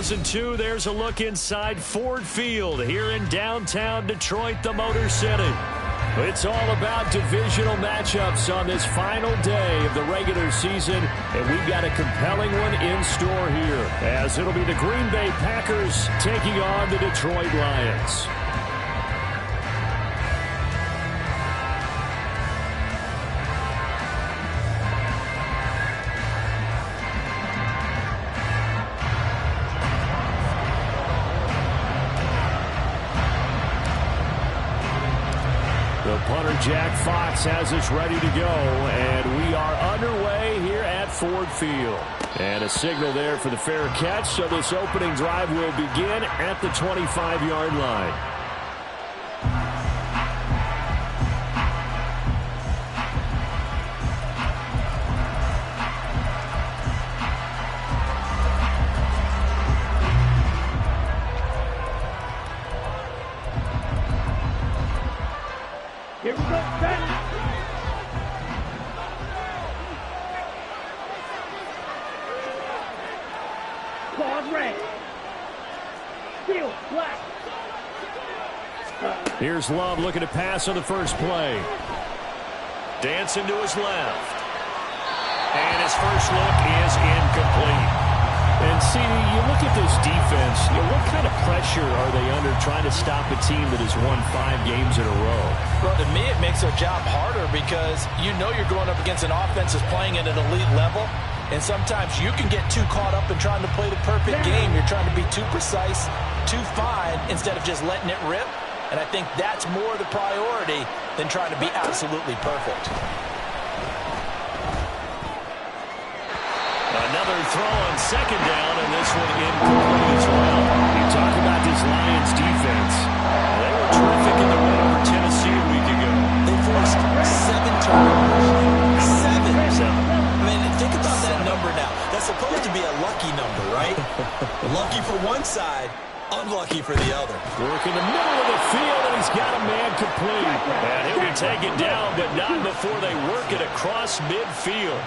2002, there's a look inside Ford Field here in downtown Detroit, the Motor City. It's all about divisional matchups on this final day of the regular season, and we've got a compelling one in store here, as it'll be the Green Bay Packers taking on the Detroit Lions. Punter Jack Fox has us ready to go, and we are underway here at Ford Field. And a signal there for the fair catch, so this opening drive will begin at the 25-yard line. Here we go, set. Claws red. Steel black. Here's Love looking to pass on the first play. Dancing to his left. And his first look is incomplete. And, CD, you look at this defense, what kind of pressure are they under trying to stop a team that has won 5 games in a row? Well, to me, it makes their job harder because you're going up against an offense that's playing at an elite level, and sometimes you can get too caught up in trying to play the perfect game. You're trying to be too precise, too fine, instead of just letting it rip, and I think that's more the priority than trying to be absolutely perfect. Another throw on second down, and this one incomplete as well. You talk about this Lions defense. They were terrific in the win over Tennessee a week ago. They forced 7 turnovers. 7. I mean, think about that number now. That's supposed to be a lucky number, right? Lucky for one side, unlucky for the other. Work in the middle of the field, and he's got a man complete. And he'll be taken down, but not before they work it across midfield.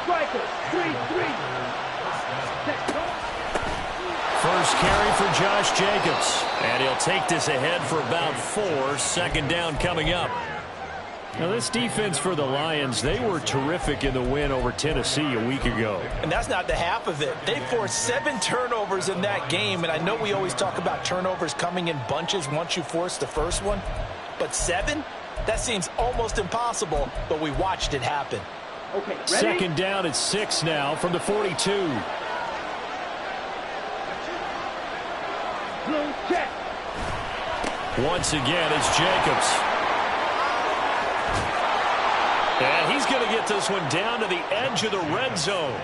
Striker, 3-3. First carry for Josh Jacobs. And he'll take this ahead for about 4. Second down coming up. Now, this defense for the Lions, they were terrific in the win over Tennessee a week ago. And that's not the half of it. They forced 7 turnovers in that game, and I know we always talk about turnovers coming in bunches once you force the first one. But 7? That seems almost impossible, but we watched it happen. Okay, ready? Second down at 6 now from the 42. Blue check. Once again, it's Jacobs. And he's going to get this one down to the edge of the red zone.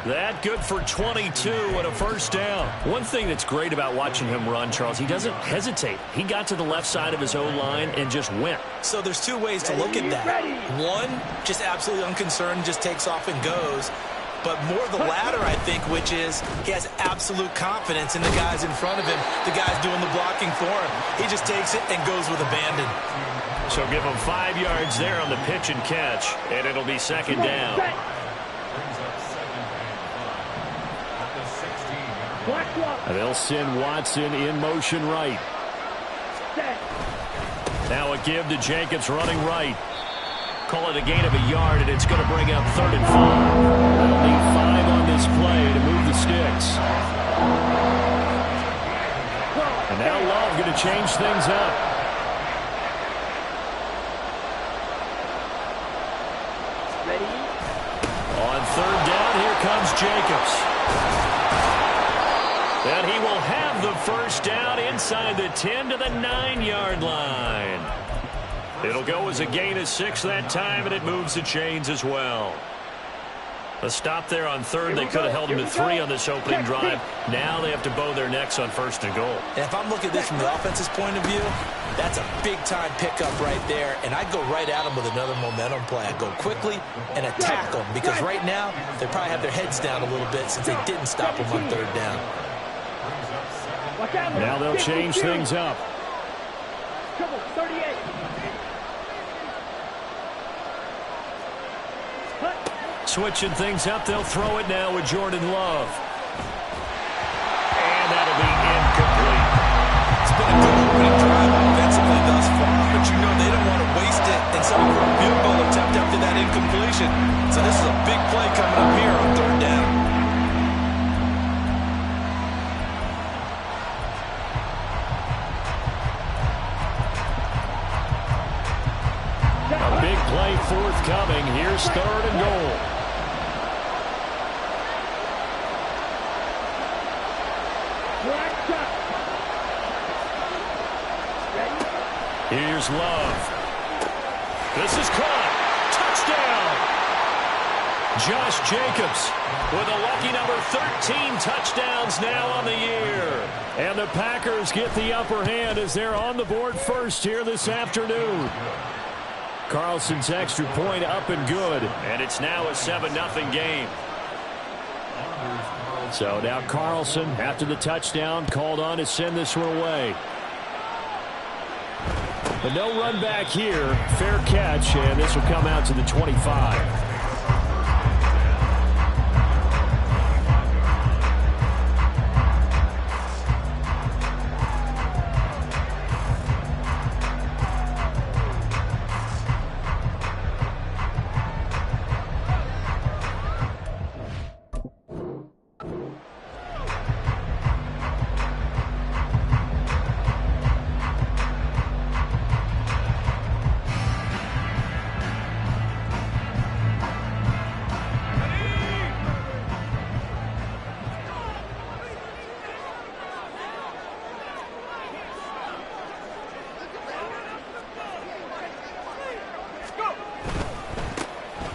That good for 22 and a first down. One thing that's great about watching him run, Charles, he doesn't hesitate. He got to the left side of his own line and just went. So there's 2 ways to look at that. One, just absolutely unconcerned, just takes off and goes. But more the latter, I think, which is he has absolute confidence in the guys in front of him, the guys doing the blocking for him. He just takes it and goes with abandon. So give him 5 yards there on the pitch and catch, and it'll be second down. And they'll send Watson in motion right. Now a give to Jacobs running right. Call it a gain of a yard, and it's going to bring up 3rd and 5. They'll need 5 on this play to move the sticks. And now Love going to change things up. Ready? On 3rd down, here comes Jacobs. And he will have the first down inside the 10 to the 9-yard line. It'll go as a gain of 6 that time, and it moves the chains as well. A stop there on 3rd. They could have held him to 3 on this opening drive. Now they have to bow their necks on 1st and goal. And if I'm looking at this from the offense's point of view, that's a big-time pickup right there. And I'd go right at them with another momentum play. I'd go quickly and attack them because right now they probably have their heads down a little bit since they didn't stop them on 3rd down. Now they'll change things up. 38. Switching things up, they'll throw it now with Jordan Love. possession. So this is a big play coming up here on third down. A big play forthcoming. Here's third and goal. Here's Love. This is caught. Touchdown. Josh Jacobs with a lucky number 13 touchdowns now on the year. And the Packers get the upper hand as they're on the board first here this afternoon. Carlson's extra point up and good. And it's now a 7-0 game. So now Carlson, after the touchdown, called on to send this one away. But no run back here. Fair catch, and this will come out to the 25.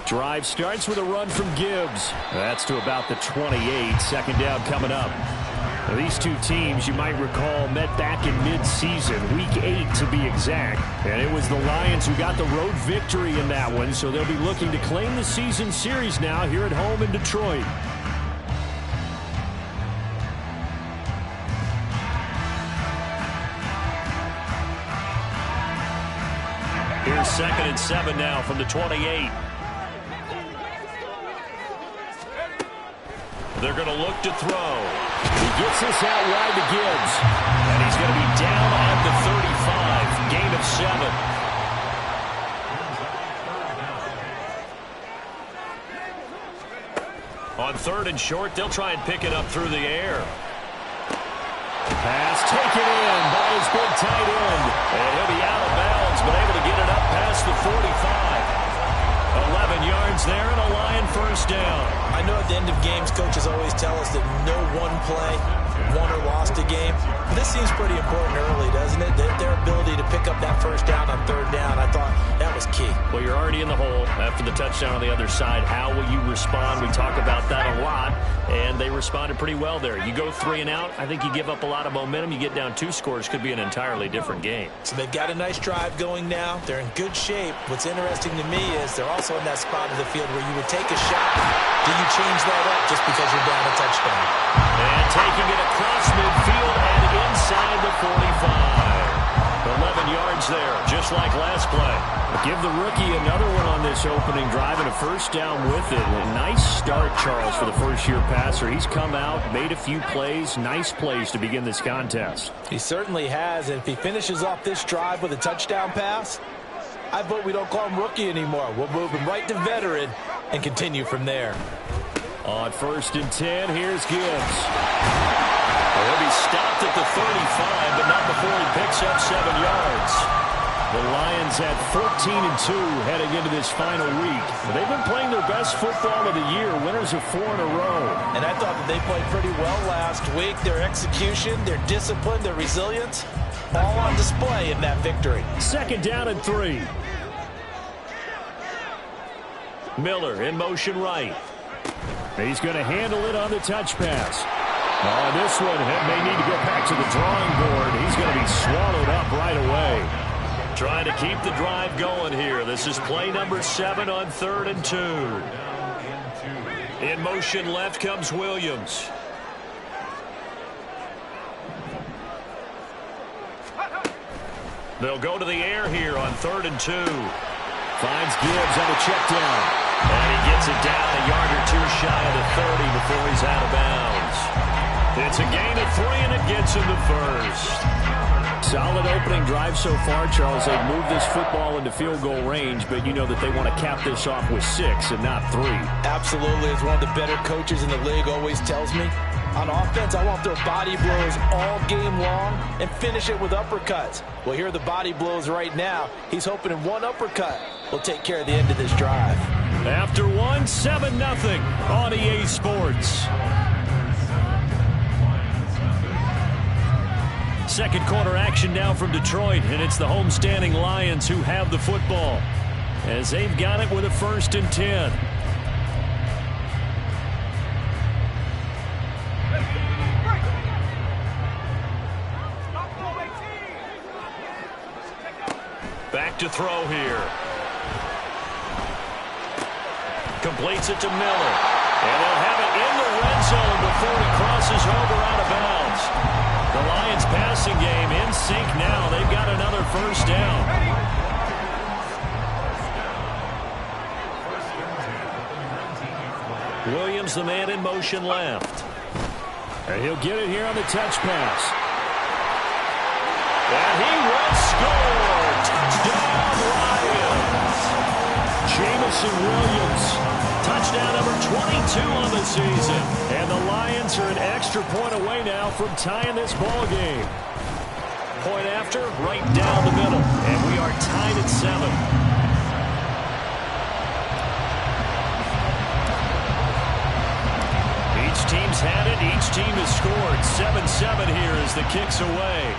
Drive starts with a run from Gibbs. That's to about the 28. Second down coming up. Now, these two teams, you might recall, met back in mid-season, week 8 to be exact. And it was the Lions who got the road victory in that one, so they'll be looking to claim the season series now here at home in Detroit. Here's 2nd and 7 now from the 28. They're going to look to throw. He gets this out wide to Gibbs. And he's going to be down at the 35. Gain of 7. On 3rd and short, they'll try and pick it up through the air. Pass taken in by his big tight end. And he'll be out of bounds, but able to get it up past the 45. 11 yards there and a Lion first down. I know at the end of games, coaches always tell us that no one play won or lost a game. But this seems pretty important early, doesn't it? Their ability to pick up that first down on 3rd down, I thought that was key. Well, you're already in the hole after the touchdown on the other side. How will you respond? We talk about that a lot, and they responded pretty well there. You go 3 and out, I think you give up a lot of momentum. You get down 2 scores, could be an entirely different game. So they've got a nice drive going now. They're in good shape. What's interesting to me is they're also in that spot of the field where you would take a shot. Do you change that up just because you're down a touchdown? And taking it across midfield and inside the 45. 11 yards there, just like last play. Give the rookie another one on this opening drive and a first down with it. A nice start, Charles, for the first-year passer. He's come out, made a few plays, nice plays to begin this contest. He certainly has, and if he finishes off this drive with a touchdown pass, I vote we don't call him rookie anymore. We'll move him right to veteran and continue from there. On 1st and 10, here's Gibbs. He'll be stopped at the 35, but not before he picks up 7 yards. The Lions at 14-2 heading into this final week. They've been playing their best football of the year, winners of 4 in a row. And I thought that they played pretty well last week. Their execution, their discipline, their resilience, all on display in that victory. 2nd down and 3. Miller in motion right. He's going to handle it on the touch pass. On this one, may need to go back to the drawing board. He's going to be swallowed up right away. Trying to keep the drive going here. This is play number 7 on 3rd and 2. In motion left comes Williams. They'll go to the air here on 3rd and 2. Finds Gibbs on a check down. And he gets it down a yard or 2 shy of the 30 before he's out of bounds. It's a gain of 3, and it gets him the first. Solid opening drive so far, Charles. They've moved this football into field goal range, but you know that they want to cap this off with 6 and not 3. Absolutely. As one of the better coaches in the league always tells me, on offense, I want their body blows all game long and finish it with uppercuts. Well, here are the body blows right now. He's hoping in one uppercut will take care of the end of this drive. After 1, 7-0 on EA Sports. Second quarter action now from Detroit, and it's the homestanding Lions who have the football as they've got it with a 1st and 10. Back to throw here. Completes it to Miller. And they'll have it in the red zone before it crosses over out of bounds. The Lions passing game in sync now. They've got another 1st down. Williams, the man in motion left. And he'll get it here on the touch pass. And he will score. Touchdown, Lions. Jameson Williams. Touchdown number 22 on the season. And the Lions are an extra point away now from tying this ball game. Point after, right down the middle. And we are tied at 7. Each team's had it. Each team has scored. 7-7 here as the kick's away.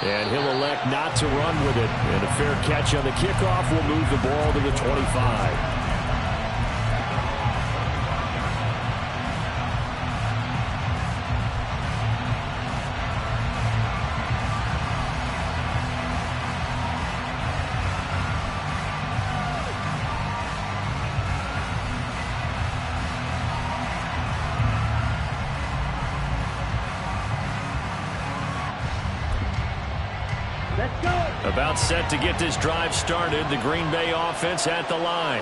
And he'll elect not to run with it. And a fair catch on the kickoff will move the ball to the 25. About set to get this drive started. The Green Bay offense at the line.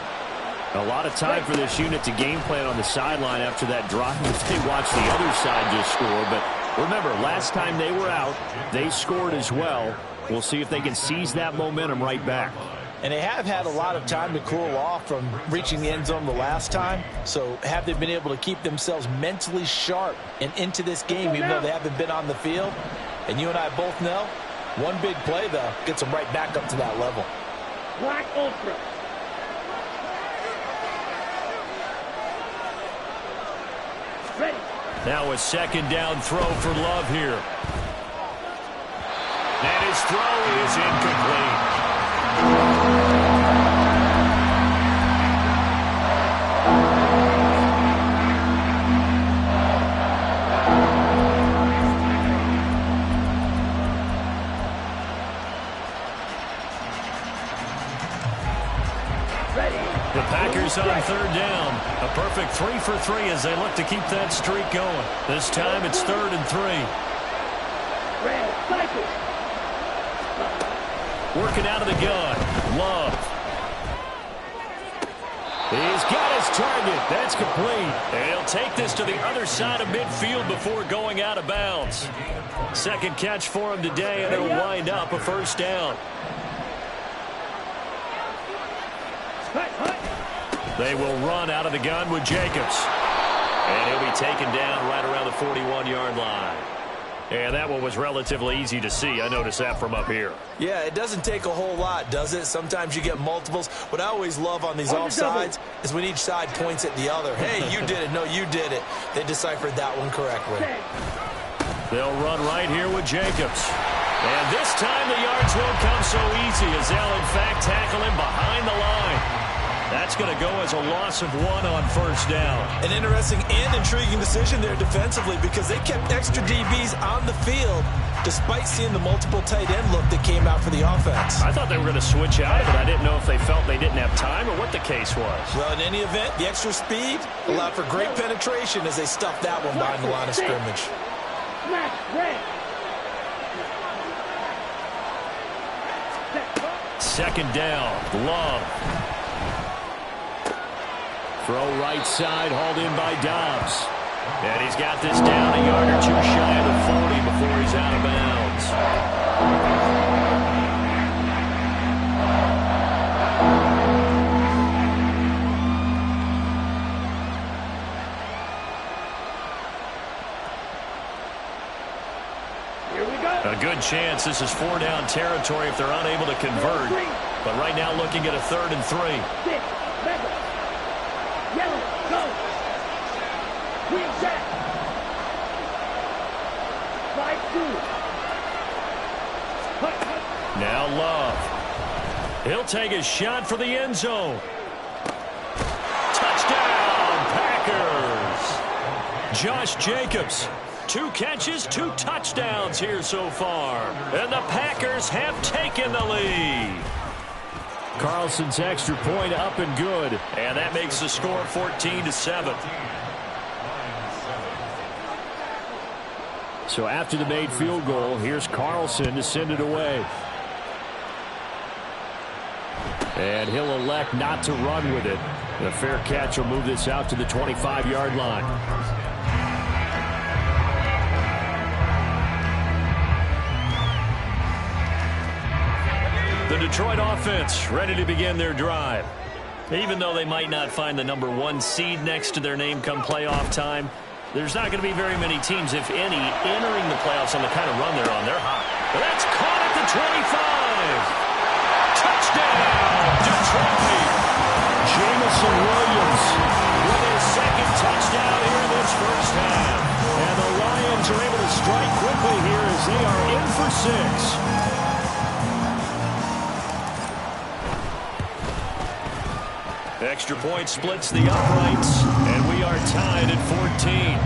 A lot of time for this unit to game plan on the sideline after that drive. They watched the other side just score. But remember, last time they were out, they scored as well. We'll see if they can seize that momentum right back. And they have had a lot of time to cool off from reaching the end zone the last time. So have they been able to keep themselves mentally sharp and into this game, even though they haven't been on the field? And you and I both know, one big play, though, gets them right back up to that level. Black Ultra. Ready. Now a 2nd down throw for Love here. And his throw is incomplete. The Packers on 3rd down. A perfect 3 for 3 as they look to keep that streak going. This time it's 3rd and 3. Red, cycle. Working out of the gun. Love. He's got his target. That's complete. And he'll take this to the other side of midfield before going out of bounds. 2nd catch for him today, and it'll wind up a 1st down. They will run out of the gun with Jacobs. And he'll be taken down right around the 41-yard line. And that one was relatively easy to see. I noticed that from up here. Yeah, it doesn't take a whole lot, does it? Sometimes you get multiples. What I always love on these offsides is when each side points at the other. Hey, you did it. No, you did it. They deciphered that one correctly. They'll run right here with Jacobs. And this time the yards won't come so easy as they'll, in fact, tackle him behind the line. That's going to go as a loss of 1 on 1st down. An interesting and intriguing decision there defensively because they kept extra DBs on the field despite seeing the multiple tight end look that came out for the offense. I thought they were going to switch out of it. I didn't know if they felt they didn't have time or what the case was. Well, in any event, the extra speed allowed for great penetration as they stuffed that one behind the line of scrimmage. Smash, red. 2nd down. Love. Throw right side, hauled in by Dobbs. And he's got this down a yard or two shy of the 40 before he's out of bounds. A good chance this is 4-down territory if they're unable to convert. But right now looking at a 3rd and 3. 6, Mega. Yellow, go. Green set. 5-2. Now Love. He'll take a shot for the end zone. Touchdown, Packers. Josh Jacobs. 2 catches, 2 touchdowns here so far. And the Packers have taken the lead. Carlson's extra point up and good. And that makes the score 14-7. So after the made field goal, here's Carlson to send it away. And he'll elect not to run with it. The fair catch will move this out to the 25-yard line. The Detroit offense ready to begin their drive. Even though they might not find the number 1 seed next to their name come playoff time, there's not going to be very many teams, if any, entering the playoffs on the kind of run they're on. They're hot. But that's caught at the 25. Touchdown, Detroit. Jameson Williams with his 2nd touchdown here in this first half. And the Lions are able to strike quickly here as they are in for 6. Extra point splits the uprights, and we are tied at 14.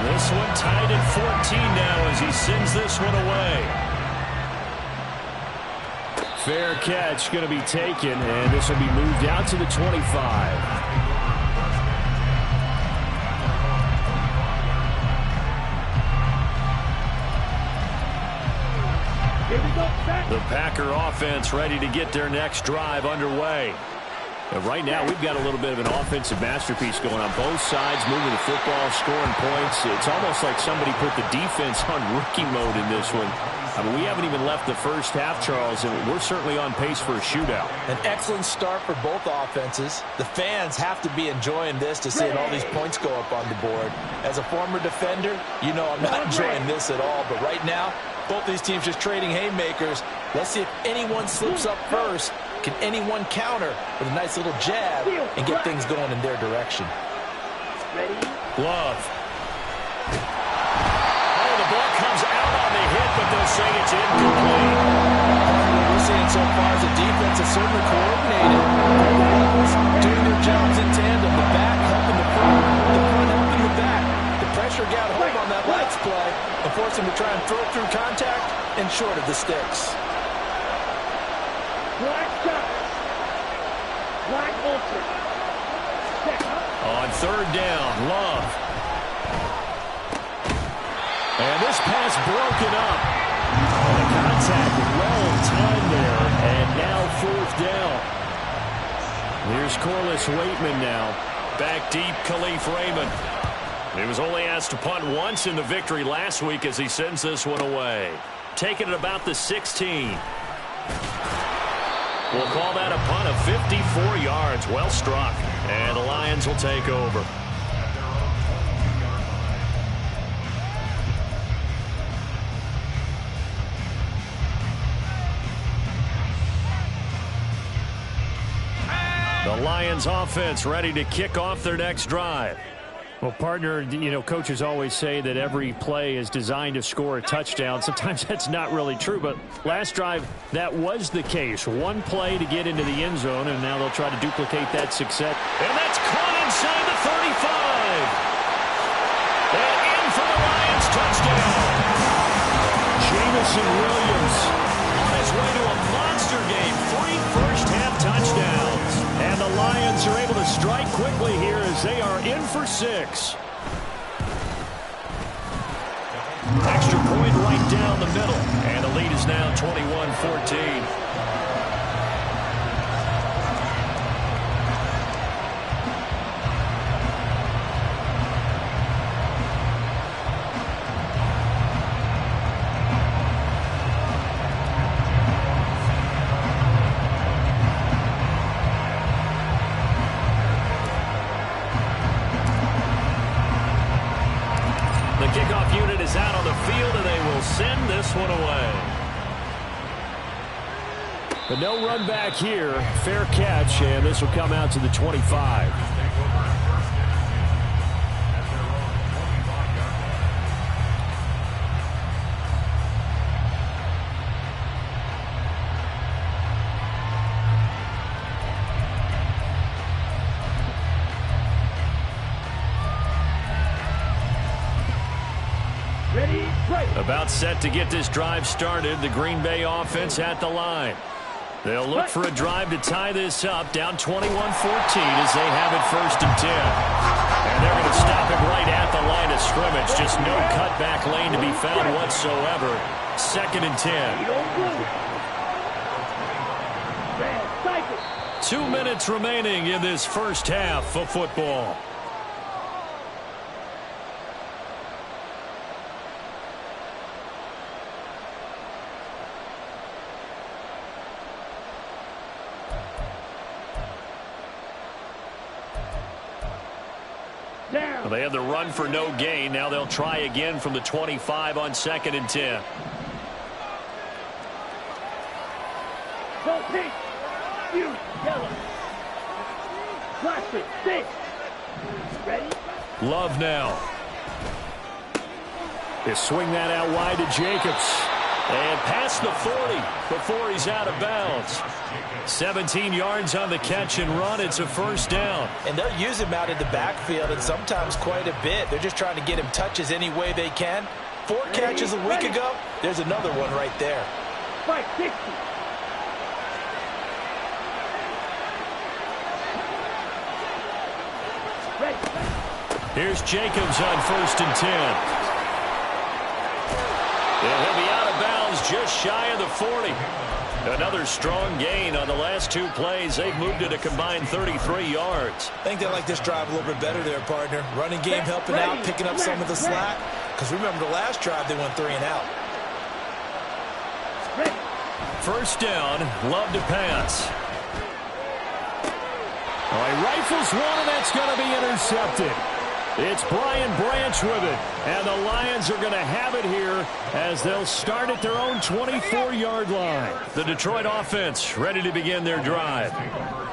This one tied at 14 now as he sends this one away. Fair catch going to be taken, and this will be moved out to the 25. The Packer offense ready to get their next drive underway. And right now, we've got a little bit of an offensive masterpiece going on both sides, moving the football, scoring points. It's almost like somebody put the defense on rookie mode in this one. I mean, we haven't even left the first half, Charles, and we're certainly on pace for a shootout. An excellent start for both offenses. The fans have to be enjoying this to seeing all these points go up on the board. As a former defender, you know I'm not enjoying this at all, but right now, both these teams just trading haymakers. Let's see if anyone slips up first. Can anyone counter with a nice little jab and get things going in their direction? Ready? Love. Oh, the ball comes out on the hit, but they'll say it's incomplete. What we're seeing so far is a defense that's certainly coordinated. Doing their jobs in tandem. The back helping the front helping the back. The pressure got home on that last play and forced him to try and throw through contact and short of the sticks. Black shot. Black ultra. On 3rd down, Love. And this pass broken up. The contact well timed there, and now 4th down. Here's Corliss Waitman now. Back deep, Khalif Raymond. He was only asked to punt once in the victory last week as he sends this one away. Taking it about the 16. We'll call that a punt of 54 yards. Well struck. And the Lions will take over. The Lions offense ready to kick off their next drive. Well, partner, you know, coaches always say that every play is designed to score a touchdown. Sometimes that's not really true, but last drive, that was the case. One play to get into the end zone, and now they'll try to duplicate that success. And that's caught inside the 35. And in for the Lions touchdown. Jameson Williams on his way to a monster game. 3 first-half touchdowns. And the Lions are able to strike quickly here as they are in for 6. Extra point right down the middle. And the lead is now 21-14. this one away. But no run back here. Fair catch, and this will come out to the 25. About set to get this drive started. The Green Bay offense at the line. They'll look for a drive to tie this up. Down 21-14 as they have it 1st and 10. And they're going to stop it right at the line of scrimmage. Just no cutback lane to be found whatsoever. 2nd and 10. 2 minutes remaining in this first half of football. Well, they had the run for no gain. Now they'll try again from the 25 on 2nd and 10. Go pink, you yellow, plastic, stick. Ready? Love now. They swing that out wide to Jacobs. And past the 40 before he's out of bounds. 17 yards on the catch and run. It's a 1st down. And they'll use him out in the backfield and sometimes quite a bit. They're just trying to get him touches any way they can. 4 catches a week ago. There's another one right there. 560. Here's Jacobs on 1st and 10. He'll be out of bounds just shy of the 40. Another strong gain on the last 2 plays. They've moved it a combined 33 yards. I think they like this drive a little bit better there, partner. Running game helping out, picking up some of the slack. Because remember the last drive, they went 3 and out. 1st down, Love to pass. Oh, he rifles one, and that's going to be intercepted. It's Brian Branch with it. And the Lions are going to have it here as they'll start at their own 24-yard line. The Detroit offense ready to begin their drive.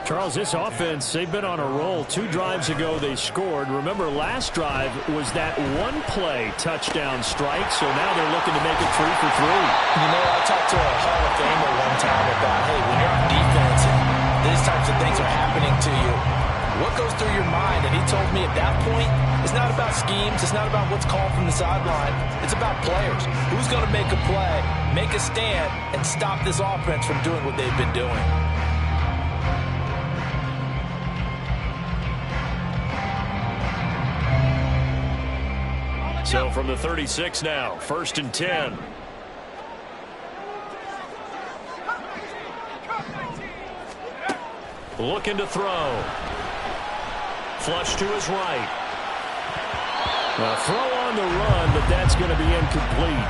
Charles, this offense, they've been on a roll. 2 drives ago they scored. Remember, last drive was that one-play touchdown strike, so now they're looking to make it 3 for 3. You know, I talked to a Hall of Famer one time about, hey, when you're on defense and these types of things are happening to you, what goes through your mind? And he told me at that point, it's not about schemes. It's not about what's called from the sideline. It's about players. Who's going to make a play, make a stand, and stop this offense from doing what they've been doing? So from the 36 now, 1st and 10. Looking to throw. Flush to his right. A throw on the run, but that's going to be incomplete.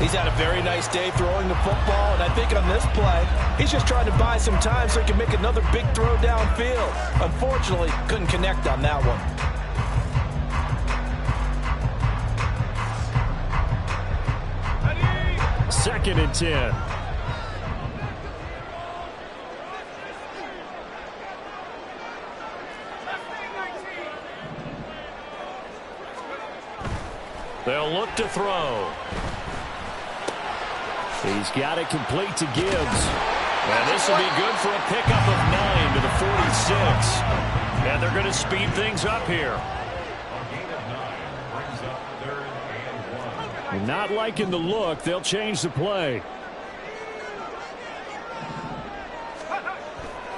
He's had a very nice day throwing the football, and I think on this play, he's just trying to buy some time so he can make another big throw downfield. Unfortunately, couldn't connect on that one. Second and 10. They'll look to throw. He's got it complete to Gibbs. And this will be good for a pickup of 9 to the 46. And they're going to speed things up here. Not liking the look. They'll change the play.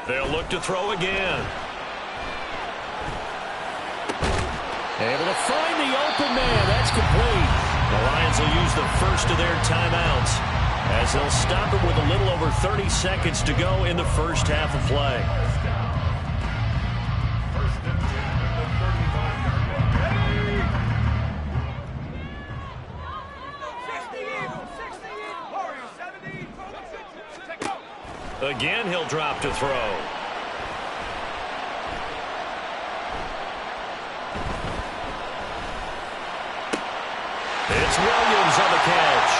They'll look to throw again. Able to find the open man. That's complete. The Lions will use the first of their timeouts as they'll stop it with a little over 30 seconds to go in the first half of play. Again, he'll drop to throw. It's Williams on the catch.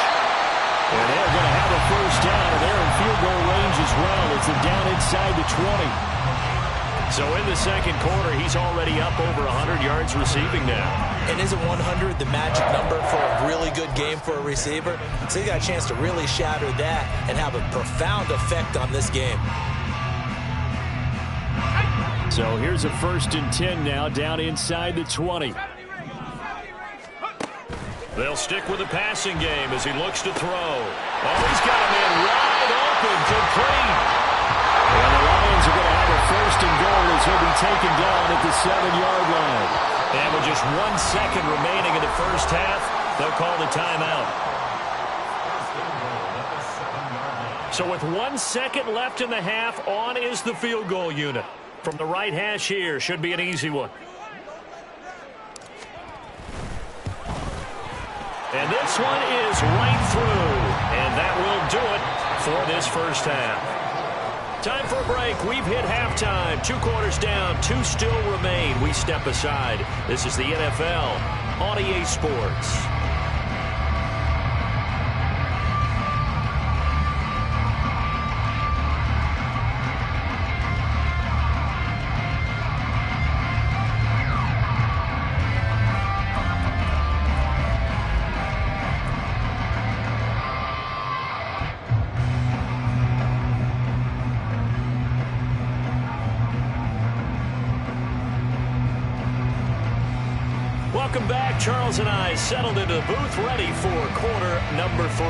inside the 20. So in the second quarter, he's already up over 100 yards receiving now. And isn't 100 the magic number for a really good game for a receiver? So he got a chance to really shatter that and have a profound effect on this game. So here's a 1st and 10 now, down inside the 20. They'll stick with the passing game as he looks to throw. Oh, he's got a man wide open, complete. And the Lions are going to have a 1st and goal as he'll be taken down at the 7-yard line. And with just 1 second remaining in the first half, they'll call the timeout. So with 1 second left in the half, on is the field goal unit. From the right hash here, should be an easy one. And this one is right through. And that will do it for this first half. Time for a break. We've hit halftime. 2 quarters down. 2 still remain. We step aside. This is the NFL on EA Sports. Welcome back. Charles and I settled into the booth, ready for quarter number 3.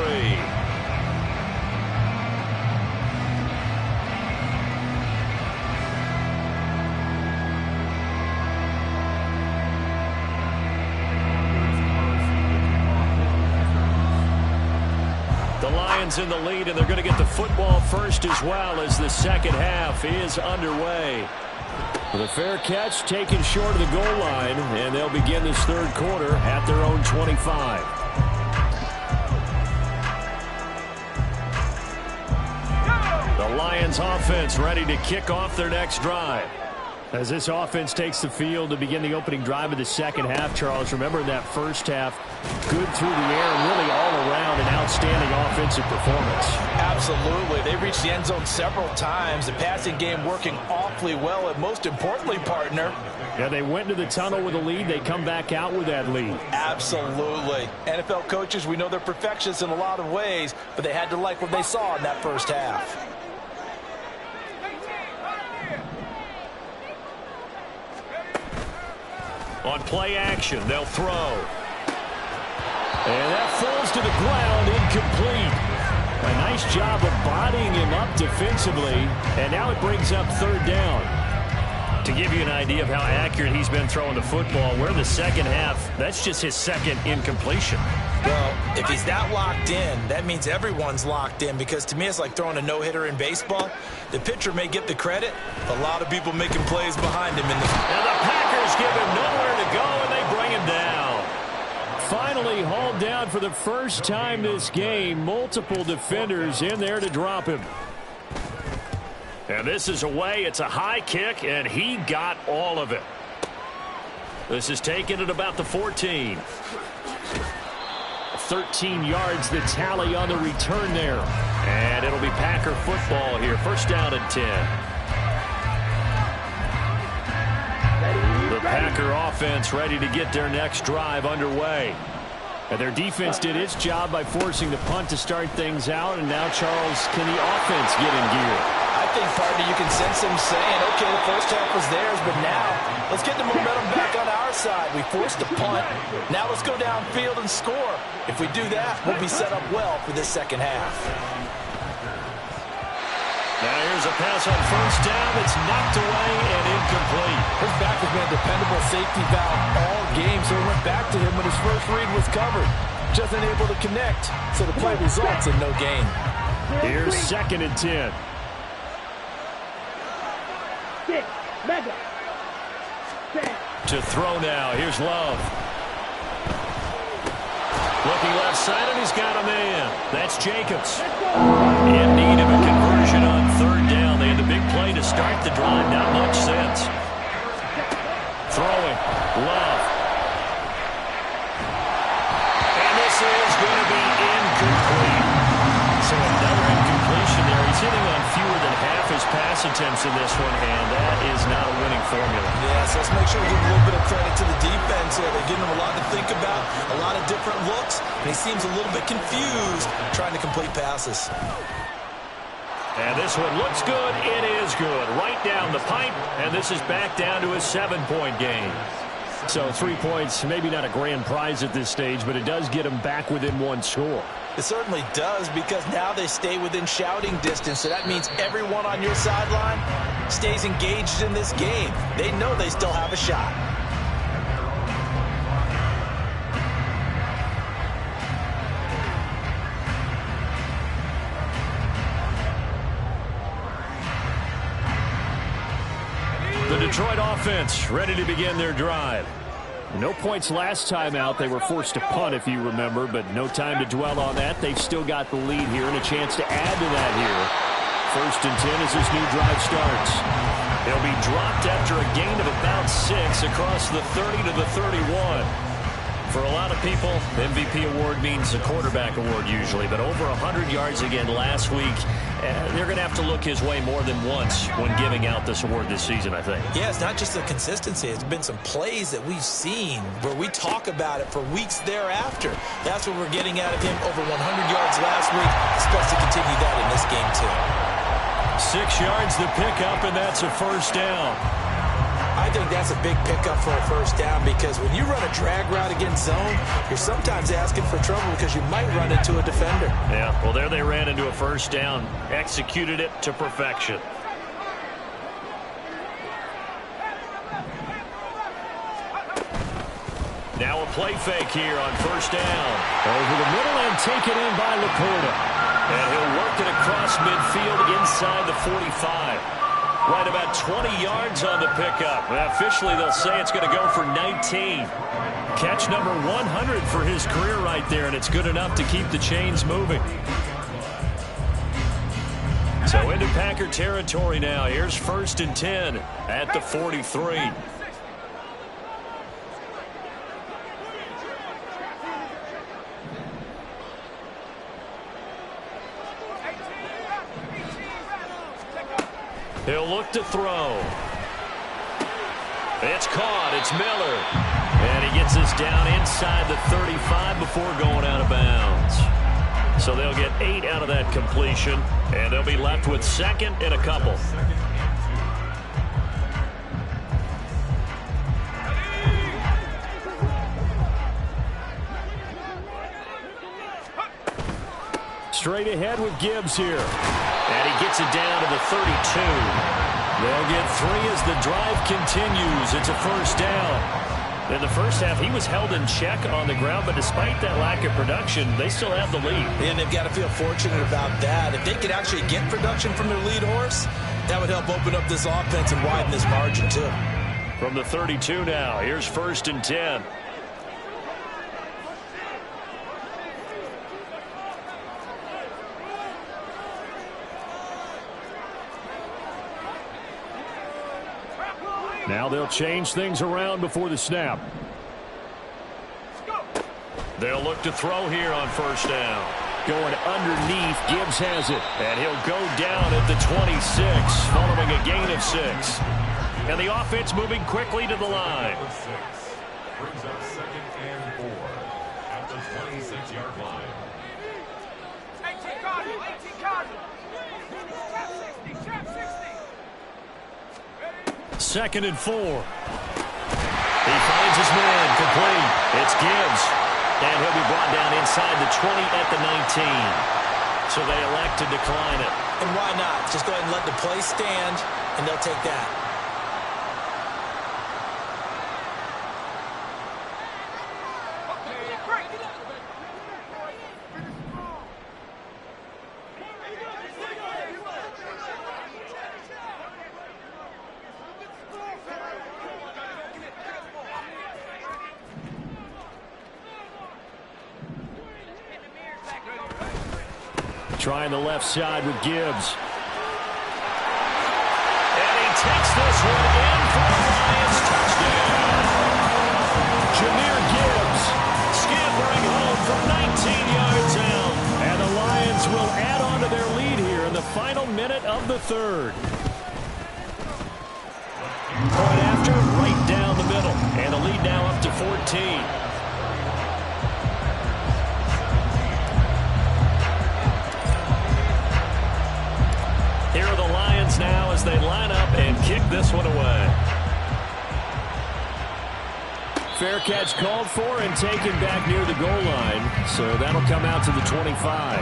The Lions in the lead, and they're going to get the football first as well as the second half is underway. With a fair catch taken short of the goal line, and they'll begin this third quarter at their own 25. The Lions offense ready to kick off their next drive. As this offense takes the field to begin the opening drive of the second half, Charles, remember in that first half, good through the air and really all around an outstanding offensive performance. Absolutely. They reached the end zone several times. The passing game working awfully well, and most importantly, partner. Yeah, they went into the tunnel with a lead. They come back out with that lead. Absolutely. NFL coaches, we know they're perfectionists in a lot of ways, but they had to like what they saw in that first half. On play action, they'll throw. And that falls to the ground, incomplete. A nice job of bodying him up defensively, and now it brings up 3rd down. To give you an idea of how accurate he's been throwing the football, we're in the second half. That's just his 2nd incompletion. Well, if he's that locked in, that means everyone's locked in, because to me it's like throwing a no-hitter in baseball. The pitcher may get the credit, a lot of people making plays behind him. And the Packers give him nowhere to go, and they bring him down. Finally hauled down for the first time this game. Multiple defenders in there to drop him. And this is away. It's a high kick, and he got all of it. This is taken at about the 14. 13 yards the tally on the return there. And it'll be Packer football here. First down and 10. The Packer offense ready to get their next drive underway. And their defense did its job by forcing the punt to start things out. And now, Charles, can the offense get in gear? I think, partner, you can sense them saying, okay, the first half was theirs, but now let's get the momentum back on our side. We forced a punt. Now let's go downfield and score. If we do that, we'll be set up well for this second half. Now here's a pass on first down. It's knocked away and incomplete. His back has been a dependable safety valve all game, so he went back to him when his first read was covered. Just unable to connect, so the play results in no gain. Here's 2nd and 10. To throw now. Here's Love. Looking left side, and he's got a man. That's Jacobs. In need of a conversion on 3rd down. They had the big play to start the drive. Not much sense. Throwing. Love. And this is going to be incomplete. So another incompletion there. He's hitting on fewer than half his passes pass attempts in this one, and that is not a winning formula. Yeah, so let's make sure we give a little bit of credit to the defense here. They're giving him a lot to think about, a lot of different looks, and he seems a little bit confused trying to complete passes. And this one looks good. It is good. Right down the pipe, and this is back down to a 7-point game. So 3 points, maybe not a grand prize at this stage, but it does get them back within one score. It certainly does, because now they stay within shouting distance, so that means everyone on your sideline stays engaged in this game. They know they still have a shot. The Detroit offense ready to begin their drive. No points last time out. They were forced to punt, if you remember, but no time to dwell on that. They've still got the lead here and a chance to add to that here. 1st and 10 as this new drive starts. They'll be dropped after a gain of about 6 across the 30 to the 31. For a lot of people, the MVP award means a quarterback award usually, but over 100 yards again last week. They're going to have to look his way more than once when giving out this award this season, I think. Yeah, it's not just the consistency. It's been some plays that we've seen where we talk about it for weeks thereafter. That's what we're getting out of him. Over 100 yards last week. Expects to continue that in this game, too. 6 yards the pickup, and that's a first down. I think that's a big pickup for a first down, because when you run a drag route against zone, you're sometimes asking for trouble because you might run into a defender. Yeah, well, there they ran into a first down. Executed it to perfection. Now a play fake here on first down. Over the middle and taken in by Laporta. And he'll work it across midfield inside the 45. Right about 20 yards on the pickup. Officially, they'll say it's going to go for 19. Catch number 100 for his career right there, and it's good enough to keep the chains moving. So into Packer territory now. Here's 1st and 10 at the 43. He'll look to throw. It's caught. It's Miller. And he gets us down inside the 35 before going out of bounds. So they'll get 8 out of that completion, and they'll be left with 2nd and a couple. Straight ahead with Gibbs here. And he gets it down to the 32. They'll get 3 as the drive continues. It's a first down. In the first half, he was held in check on the ground, but despite that lack of production, they still have the lead. And they've got to feel fortunate about that. If they could actually get production from their lead horse, that would help open up this offense and widen this margin, too. From the 32 now, here's 1st and 10. Now they'll change things around before the snap. They'll look to throw here on first down. Going underneath, Gibbs has it. And he'll go down at the 26, following a gain of 6. And the offense moving quickly to the line. Brings up 2nd and 4 at the 26-yard line. 18 Cardinal, 18 Cardinal. Trap 60, trap 60. 2nd and 4. He finds his man complete. It's Gibbs. And he'll be brought down inside the 20 at the 19. So they elect to decline it. And why not? Just go ahead and let the play stand, and they'll take that. Trying the left side with Gibbs. And he takes this one in for the Lions touchdown. Jahmyr Gibbs scampering home from 19 yards out. And the Lions will add on to their lead here in the final minute of the 3rd. after, right down the middle. And the lead now up to 14. Here are the Lions now as they line up and kick this one away. Fair catch called for and taken back near the goal line. So that'll come out to the 25.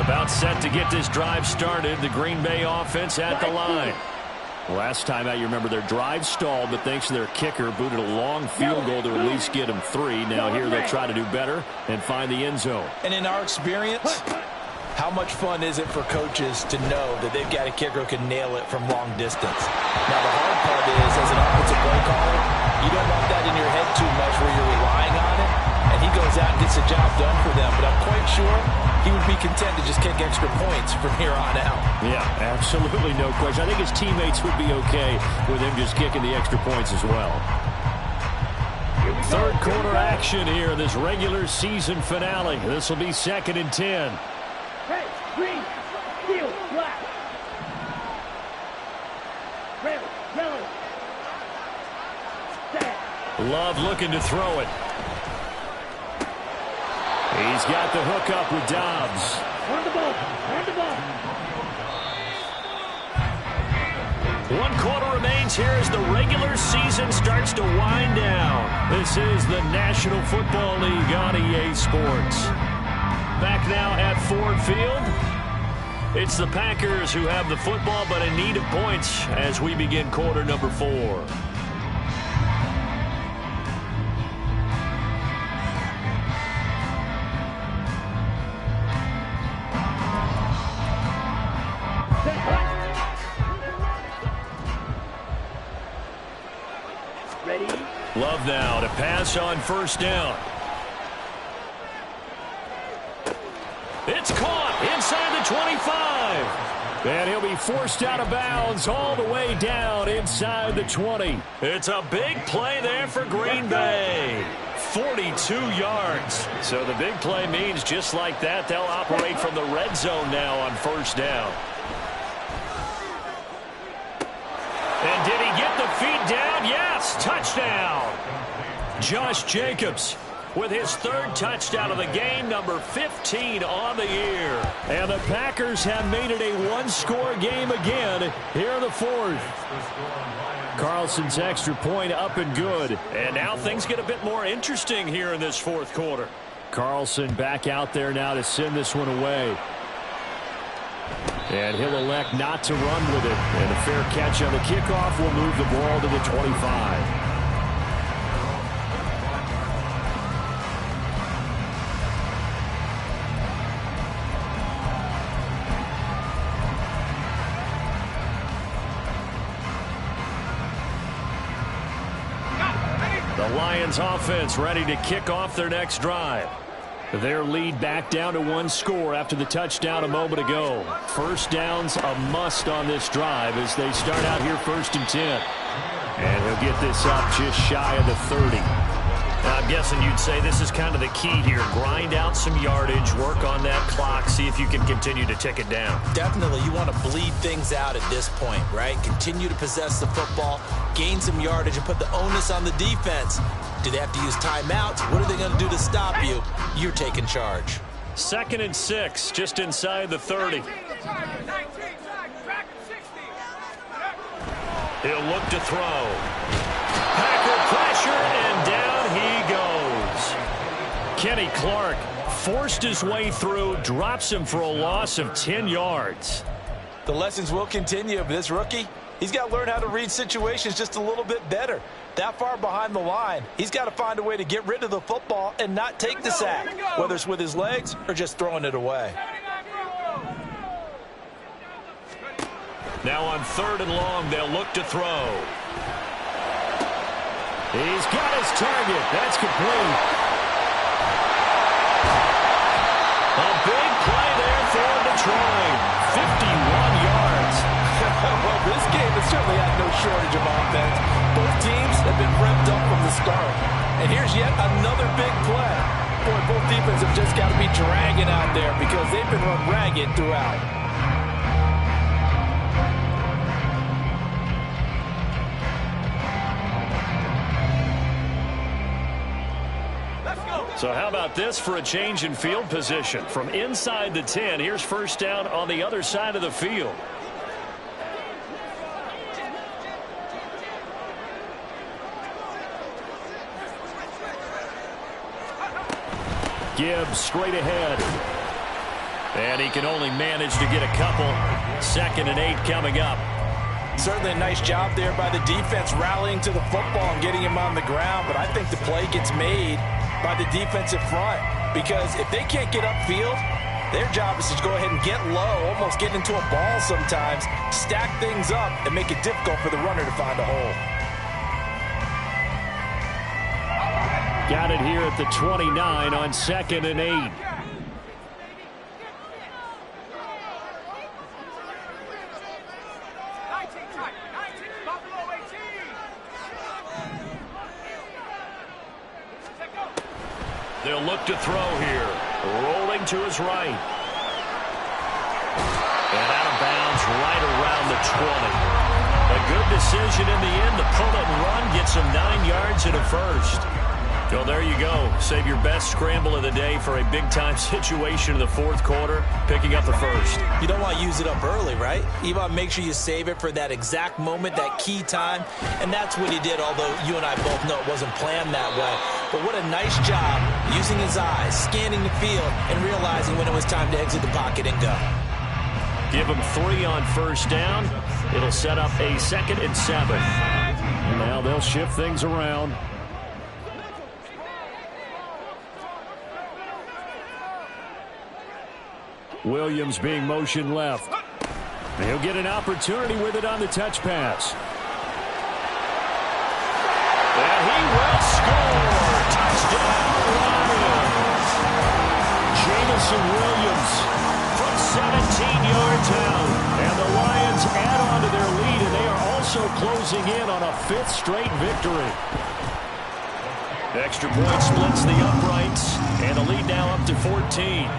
About set to get this drive started. The Green Bay offense at the line. Last time out, you remember their drive stalled, but thanks to their kicker, booted a long field goal to at least get them 3. Now here they'll try to do better and find the end zone. And in our experience, how much fun is it for coaches to know that they've got a kicker who can nail it from long distance? Now the hard part is, as an offensive play caller, you don't want that in your head too much where you're relying on it, and he goes out and gets the job done for them. But I'm quite sure he would be content to just kick extra points from here on out. Yeah, absolutely no question. I think his teammates would be okay with him just kicking the extra points as well. Third quarter action here in this regular season finale. This will be 2nd and 10. Hey, green, steel, black. Red, yellow. Stand. Love looking to throw it. He's got the hook up with Dobbs. On the ball, on the ball. 1 quarter remains here as the regular season starts to wind down. This is the National Football League on EA Sports. Back now at Ford Field. It's the Packers who have the football, but in need of points as we begin quarter number 4. Love now to pass on first down. It's caught inside the 25. And he'll be forced out of bounds all the way down inside the 20. It's a big play there for Green Bay. 42 yards. So the big play means just like that, they'll operate from the red zone now on first down. And did he get the feet down? Yes, touchdown. Josh Jacobs with his 3rd touchdown of the game, number 15 on the year. And the Packers have made it a 1-score game again here in the 4th. Carlson's extra point up and good. And now things get a bit more interesting here in this 4th quarter. Carlson back out there now to send this one away. And he'll elect not to run with it. And a fair catch on the kickoff will move the ball to the 25. The Lions offense ready to kick off their next drive. Their lead back down to 1 score after the touchdown a moment ago. First down's a must on this drive as they start out here 1st and 10. And he'll get this up just shy of the 30. Now, I'm guessing you'd say this is kind of the key here. Grind out some yardage, work on that clock, see if you can continue to tick it down. Definitely, you want to bleed things out at this point, right? Continue to possess the football, gain some yardage, and put the onus on the defense. Do they have to use timeouts? What are they going to do to stop you? You're taking charge. 2nd and 6, just inside the 30. He'll look to throw. Packer pressure, and down he goes. Kenny Clark forced his way through, drops him for a loss of 10 yards. The lessons will continue of this rookie. He's got to learn how to read situations just a little bit better. That far behind the line, he's got to find a way to get rid of the football and not take the sack, whether it's with his legs or just throwing it away. Now on 3rd and long, they'll look to throw. He's got his target. That's complete. A big play there for Detroit. 51 yards. Well, this game has certainly had no shortage of offense. Both teams have been revved up from the start. And here's yet another big play. point, both defenses have just got to be dragging out there because they've been run ragged throughout. So how about this for a change in field position? From inside the 10, here's first down on the other side of the field. Gibbs straight ahead. And he can only manage to get a couple. 2nd and 8 coming up. Certainly a nice job there by the defense rallying to the football and getting him on the ground. But I think the play gets made by the defensive front, because if they can't get upfield, their job is to go ahead and get low, almost get into a ball sometimes, stack things up, and make it difficult for the runner to find a hole. Got it here at the 29 on 2nd and 8. They'll look to throw here. Rolling to his right. And out of bounds right around the 20. A good decision in the end to pull it and run. Gets him 9 yards and a first. Well, there you go. Save your best scramble of the day for a big-time situation in the 4th quarter, picking up the first. You don't want to use it up early, right? You want to make sure you save it for that exact moment, that key time, and that's what he did, although you and I both know it wasn't planned that way. But what a nice job using his eyes, scanning the field, and realizing when it was time to exit the pocket and go. Give him 3 on first down. It'll set up a 2nd and 7. Now they'll shift things around. Williams being motioned left. He'll get an opportunity with it on the touch pass. And he will score. Touchdown, Lions. Jameson Williams from 17 yards out. And the Lions add on to their lead, and they are also closing in on a 5th straight victory. Extra point splits the uprights, and the lead now up to 14.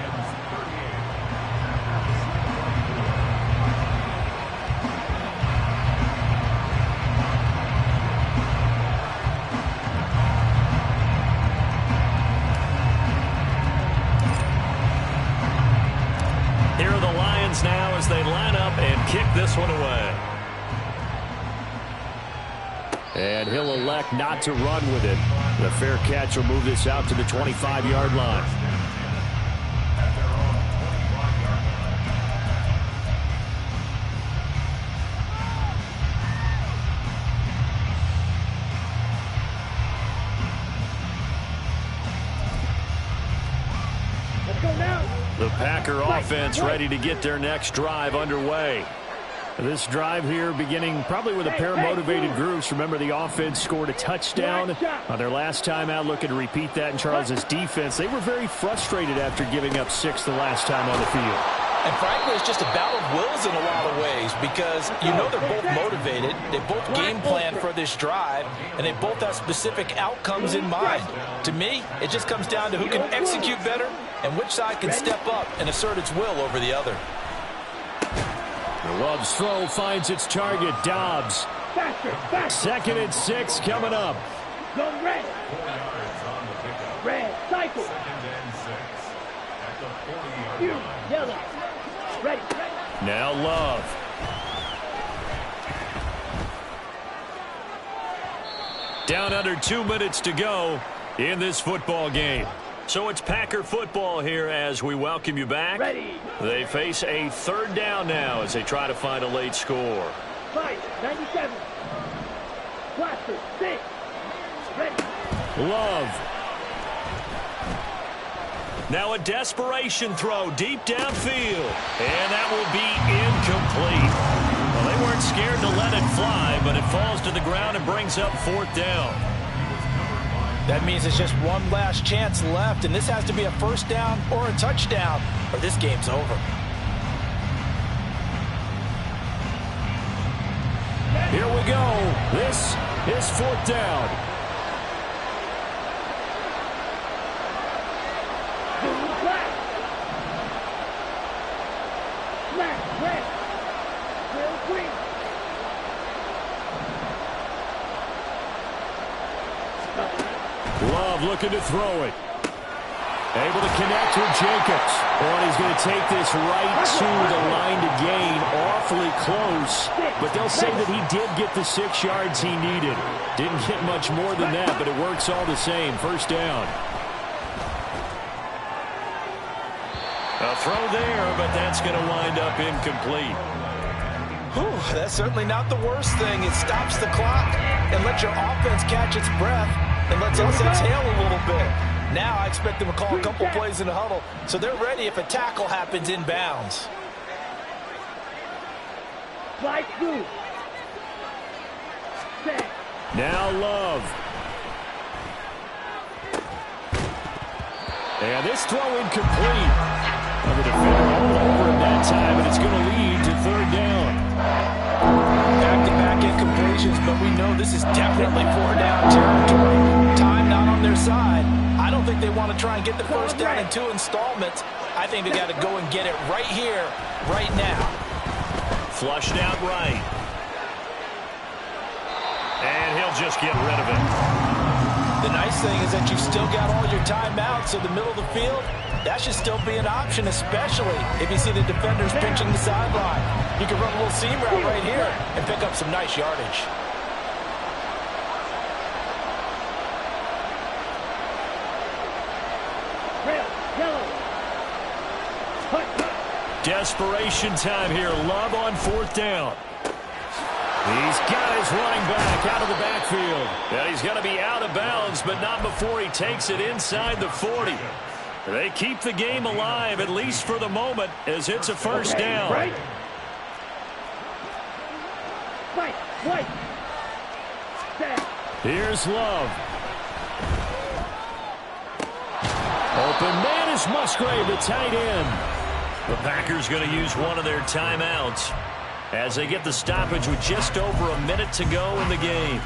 Now as they line up and kick this one away. And he'll elect not to run with it. The fair catch will move this out to the 25-yard line. The Packer offense ready to get their next drive underway. This drive here beginning probably with a pair of motivated groups. Remember, the offense scored a touchdown on their last time out. Looking to repeat that in Charles' defense. They were very frustrated after giving up 6 the last time on the field. And frankly, it's just a battle of wills in a lot of ways, because you know they're both motivated, they both game plan for this drive, and they both have specific outcomes in mind. To me, it just comes down to who can execute better and which side can step up and assert its will over the other. The Love's throw finds its target, Dobbs. 2nd and 6 coming up. Go red. Red, cycle. You, yellow. Ready. Now Love. Down under 2 minutes to go in this football game. So it's Packer football here as we welcome you back. Ready. They face a 3rd down now as they try to find a late score. 97. Cluster, 6. Ready. Love. Now a desperation throw deep downfield. And that will be incomplete. Well, they weren't scared to let it fly, but it falls to the ground and brings up 4th down. That means it's just one last chance left, and this has to be a 1st down or a touchdown, or this game's over. Here we go. This is 4th down. Red. Will green. Love looking to throw it. Able to connect with Jacobs. Oh, and he's going to take this right to the line to gain. Awfully close. But they'll say that he did get the 6 yards he needed. Didn't get much more than that, but it works all the same. First down. A throw there, but that's going to wind up incomplete. Whew, that's certainly not the worst thing. It stops the clock and lets your offense catch its breath and lets us exhale a little bit. Now I expect them to call a couple plays in the huddle, so they're ready if a tackle happens inbounds. Slide through. Set. Now Love. And this throw incomplete. Well, the defender all over him that time, and it's going to lead to third down. Back-to-back incompletions, but we know this is definitely 4-down territory. Time not on their side. I don't think they want to try and get the first down in 2 installments. I think they got to go and get it right here, right now. Flushed out right. And he'll just get rid of it. The nice thing is that you've still got all your timeouts, so the middle of the field, that should still be an option, especially if you see the defenders pinching the sideline. You can run a little seam route right here and pick up some nice yardage. Red. Yellow. Desperation time here. Love on fourth down. He's got his running back out of the backfield. And he's going to be out of bounds, but not before he takes it inside the 40. They keep the game alive, at least for the moment, as it's a first down. Right. White. Set. Here's Love. Open man is Musgrave, the tight end. The Packers going to use one of their timeouts as they get the stoppage with just over a minute to go in the game.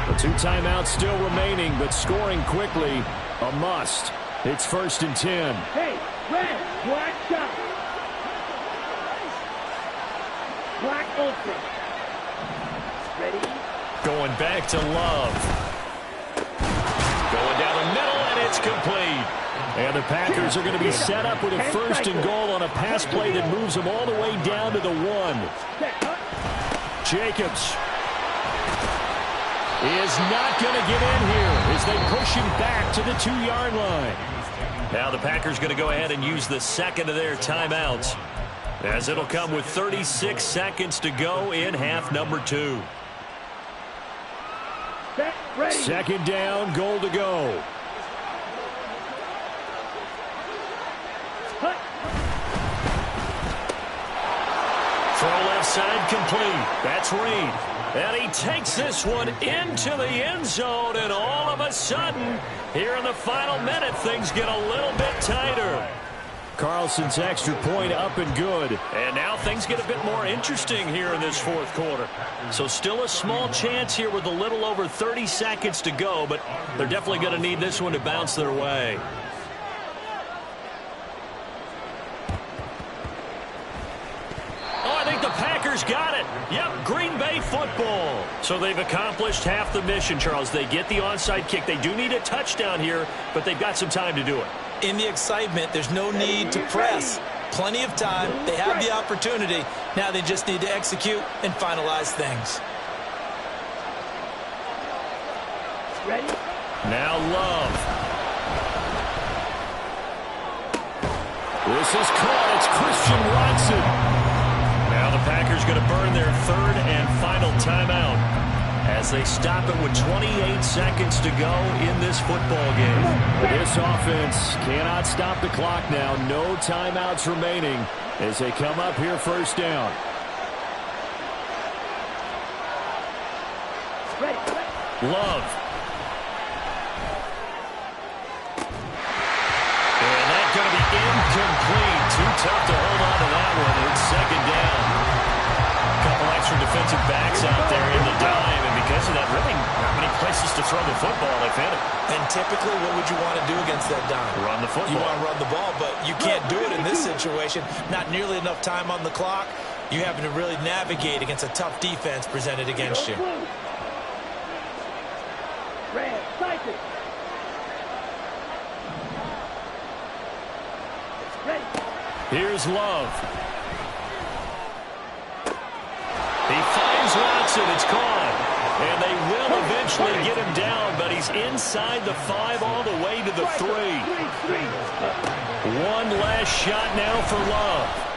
The 2 timeouts still remaining, but scoring quickly, a must. It's 1st and 10. Hey, red. Black shot. Black open. Ready? Going back to Love. Going down the middle, and it's complete. And the Packers are going to be set up with a 1st and goal on a pass play that moves them all the way down to the 1. Jacobs is not going to get in here as they push him back to the 2-yard line. Now the Packers going to go ahead and use the second of their timeouts, as it'll come with 36 seconds to go in half number 2. Second down, goal to go. Throw left side complete. That's Reed. And he takes this one into the end zone, and all of a sudden, here in the final minute, things get a little bit tighter. Carlson's extra point up and good. And now things get a bit more interesting here in this fourth quarter. So still a small chance here with a little over 30 seconds to go, but they're definitely going to need this one to bounce their way. Got it. Yep, Green Bay football. So they've accomplished half the mission, Charles. They get the onside kick. They do need a touchdown here, but they've got some time to do it. In the excitement, there's no need to press. Plenty of time. They have the opportunity. Now they just need to execute and finalize things. Ready? Now Love. This is caught. It's Christian Watson. Now the Packers going to burn their 3rd and final timeout as they stop it with 28 seconds to go in this football game. This offense cannot stop the clock now. No timeouts remaining as they come up here first down. Love. And that's going to be incomplete. Too tough to hold on to that one. It's second down. A couple extra defensive backs out there in the dime, and because of that, really not many places to throw the football if hit it. And typically, what would you want to do against that dime? Run the football. You want to run the ball, but you can't do it in this situation. Not nearly enough time on the clock. You having to really navigate against a tough defense presented against you. Red, cycle. Ready. Here's Love. He finds Watson. It's caught. And they will eventually get him down, but he's inside the 5 all the way to the 3. One last shot now for Love.